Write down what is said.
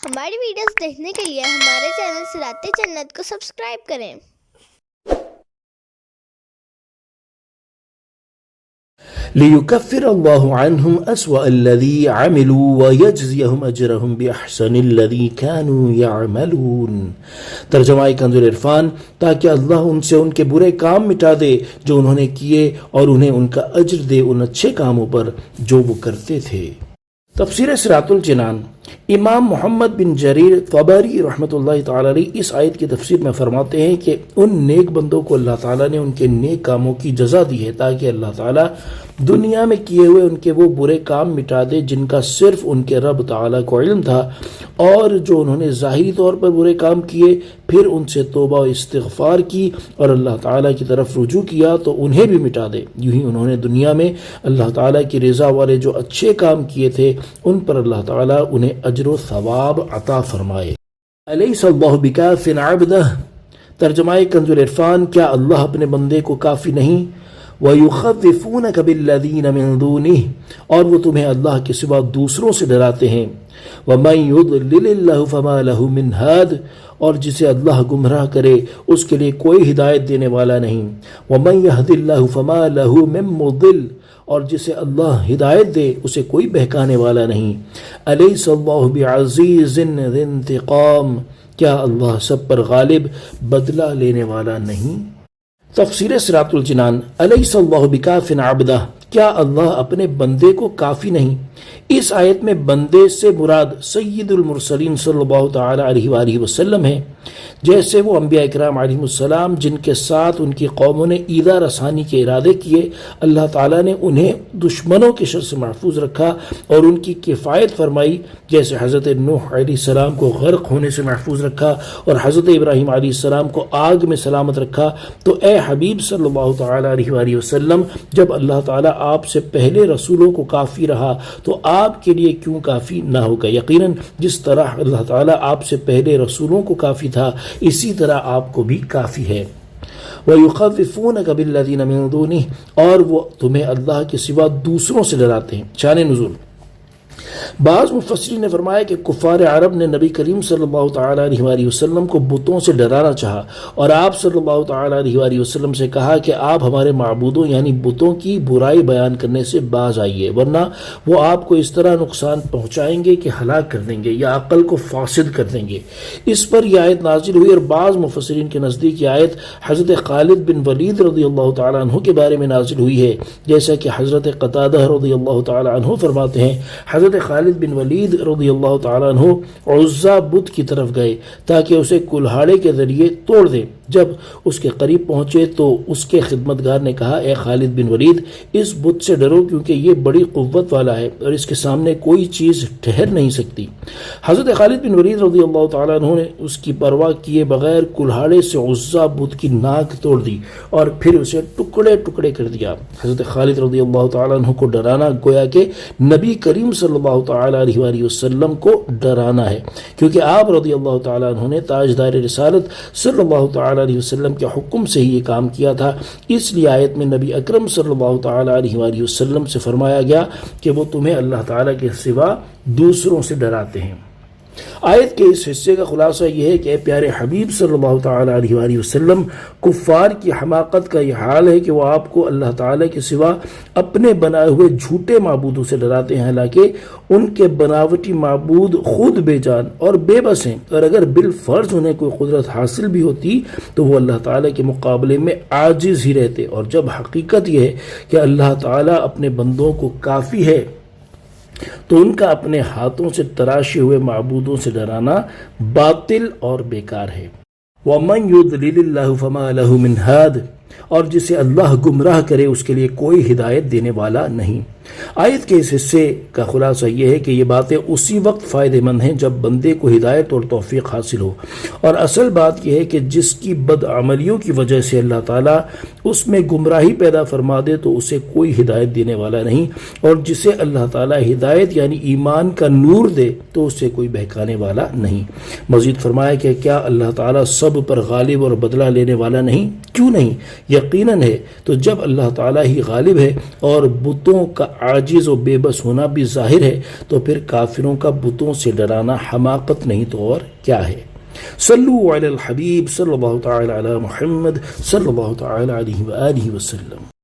ہماری ویڈیوز دیکھنے کے لیے ہمارے چینل صراط جنت کو سبسکرائب کریں۔ لِيُكَفِّرَ اللَّهُ عَنْهُمْ أَسْوَأَ الَّذِي عَمِلُوا وَيَجْزِيَهُمْ أَجْرَهُمْ بِأَحْسَنِ الَّذِي كَانُوا يَعْمَلُونَ۔ ترجمہ کنز العرفان، تاکہ اللہ ان سے ان کے برے کام مٹا دے جو انہوں نے کیے اور انہیں ان کا اجر دے ان اچھے کاموں پر جو وہ کرتے تھے۔ تفسیر صراط الجنان، امام محمد بن جریر طبری رحمۃ اللہ تعالی علیہ اس آیت کی تفسیر میں فرماتے ہیں کہ ان نیک بندوں کو اللہ تعالیٰ نے ان کے نیک کاموں کی جزا دی ہے تاکہ اللہ تعالیٰ دنیا میں کیے ہوئے ان کے وہ برے کام مٹا دے جن کا صرف ان کے رب تعالیٰ کو علم تھا، اور جو انہوں نے ظاہری طور پر برے کام کیے پھر ان سے توبہ و استغفار کی اور اللہ تعالیٰ کی طرف رجوع کیا تو انہیں بھی مٹا دے۔ یوں ہی انہوں نے دنیا میں اللہ تعالیٰ کی رضا والے جو اچھے کام کیے تھے ان پر اللہ تعالیٰ انہیں اجر و ثواب عطا فرمائے۔ الیس اللہ بکاف عبدہ، ترجمہ کنز العرفان، کیا اللہ اپنے بندے کو کافی نہیں؟ وَيُخَوِّفُونَكَ بِالَّذِينَ مِن دُونِهِ، اور وہ تمہیں اللہ کے سوا دوسروں سے ڈراتے ہیں۔ وَمَن يُضْلِلِ اللَّهُ فَمَا لَهُ مِنْ هَادٍ، اور جسے اللہ گمراہ کرے اس کے لیے کوئی ہدایت دینے والا نہیں۔ وَمَن يَهْدِ اللَّهُ فَمَا لَهُ مِن مُضِلٍ، اور جسے اللہ ہدایت دے اسے کوئی بہکانے والا نہیں۔ الیس اللہ بعزیز ذی انتقام، کیا اللہ سب پر غالب بدلہ لینے والا نہیں؟ تفسیر صراط الجنان، الیس اللہ بکاف عبدہ، کیا اللہ اپنے بندے کو کافی نہیں؟ اس آیت میں بندے سے مراد سید المرسلین صلی اللہ تعالی علیہ وآلہ وسلم ہے، جیسے وہ انبیاء اکرام علیہ السلام جن کے ساتھ ان کی قوموں نے ایذا رسانی کے ارادے کیے، اللہ تعالیٰ نے انہیں دشمنوں کے شر سے محفوظ رکھا اور ان کی کفایت فرمائی، جیسے حضرت نوح علیہ السلام کو غرق ہونے سے محفوظ رکھا اور حضرت ابراہیم علیہ السلام کو آگ میں سلامت رکھا۔ تو اے حبیب صلی اللہ تعالی علیہ وآلہ وسلم، جب اللہ تعالیٰ آپ سے پہلے رسولوں کو کافی رہا تو آپ کے لیے کیوں کافی نہ ہوگا؟ یقیناً جس طرح اللہ تعالیٰ آپ سے پہلے رسولوں کو کافی تھا اسی طرح آپ کو بھی کافی ہے۔ وَيُخَوِّفُونَكَ بِالَّذِينَ مِن دُونِهِ، اور وہ تمہیں اللہ کے سوا دوسروں سے ڈراتے ہیں۔ شان نزول، بعض مفسرین نے فرمایا کہ کفار عرب نے نبی کریم صلی اللہ تعالی علیہ وآلہ وسلم کو بتوں سے ڈرانا چاہا اور آپ صلی اللہ تعالی علیہ وآلہ وسلم سے کہا کہ آپ ہمارے معبودوں یعنی بتوں کی برائی بیان کرنے سے باز آئیے، ورنہ وہ آپ کو اس طرح نقصان پہنچائیں گے کہ ہلاک کر دیں گے یا عقل کو فاسد کر دیں گے۔ اس پر یہ آیت نازل ہوئی، اور بعض مفسرین کے نزدیک یہ آیت حضرت خالد بن ولید رضی اللہ تعالی عنہ کے بارے میں نازل ہوئی ہے، جیسا کہ حضرت قتادہ رضی اللہ تعالی عنہ فرماتے ہیں، حضرت خالد بن ولید رضی اللہ تعالیٰ عنہ عزا بت کی طرف گئے تاکہ اسے کلہاڑے کے ذریعے توڑ دیں۔ جب اس کے قریب پہنچے تو اس کے خدمتگار نے کہا، اے خالد بن ولید، اس بت سے ڈرو کیونکہ یہ بڑی قوت والا ہے اور اس کے سامنے کوئی چیز ٹھہر نہیں سکتی۔ حضرت خالد بن ولید رضی اللہ تعالیٰ عنہ نے اس کی پرواہ کیے بغیر کلہاڑے سے عزا بت کی ناک توڑ دی اور پھر اسے ٹکڑے ٹکڑے کر دیا۔ حضرت خالد رضی اللہ تعالیٰ عنہ کو ڈرانا گویا کہ نبی کریم صلی اللہ تعالی علیہ وآلہ وسلم کو ڈرانا ہے، کیونکہ آپ رضی اللہ تعالیٰ عنہ نے تاجدار رسالت صلی اللہ تعالی علیہ وسلم کے حکم سے ہی یہ کام کیا تھا۔ اس لیے آیت میں نبی اکرم صلی اللہ تعالی علیہ وآلہ وسلم سے فرمایا گیا کہ وہ تمہیں اللہ تعالیٰ کے سوا دوسروں سے ڈراتے ہیں۔ آیت کے اس حصے کا خلاصہ یہ ہے کہ اے پیارے حبیب صلی اللہ تعالی علیہ وآلہ وسلم، کفار کی حماقت کا یہ حال ہے کہ وہ آپ کو اللہ تعالیٰ کے سوا اپنے بنائے ہوئے جھوٹے معبودوں سے ڈراتے ہیں، حالانکہ ان کے بناوٹی معبود خود بے جان اور بے بس ہیں، اور اگر بالفرض انہیں کوئی قدرت حاصل بھی ہوتی تو وہ اللہ تعالیٰ کے مقابلے میں عاجز ہی رہتے۔ اور جب حقیقت یہ ہے کہ اللہ تعالیٰ اپنے بندوں کو کافی ہے تو ان کا اپنے ہاتھوں سے تراشے ہوئے معبودوں سے ڈرانا باطل اور بیکار ہے۔ وَمَن يُضْلِلِ اللَّهُ فَمَا لَهُ مِنْ هَادٍ، اور جسے اللہ گمراہ کرے اس کے لیے کوئی ہدایت دینے والا نہیں۔ آیت کے اس حصے کا خلاصہ یہ ہے کہ یہ باتیں اسی وقت فائدہ مند ہیں جب بندے کو ہدایت اور توفیق حاصل ہو، اور اصل بات یہ ہے کہ جس کی بدعملیوں کی وجہ سے اللہ تعالیٰ اس میں گمراہی پیدا فرما دے تو اسے کوئی ہدایت دینے والا نہیں، اور جسے اللہ تعالیٰ ہدایت یعنی ایمان کا نور دے تو اسے کوئی بہکانے والا نہیں۔ مزید فرمایا کہ کیا اللہ تعالیٰ سب پر غالب اور بدلہ لینے والا نہیں؟ کیوں نہیں؟ یقیناً ہے۔ تو جب اللہ تعالیٰ ہی غالب ہے اور بتوں کا عاجز و بے بس ہونا بھی ظاہر ہے، تو پھر کافروں کا بتوں سے ڈرانا حماقت نہیں تو اور کیا ہے۔ صلو علی الحبیب صلی اللہ تعالی علی محمد صلی اللہ تعالی علیہ وآلہ وسلم۔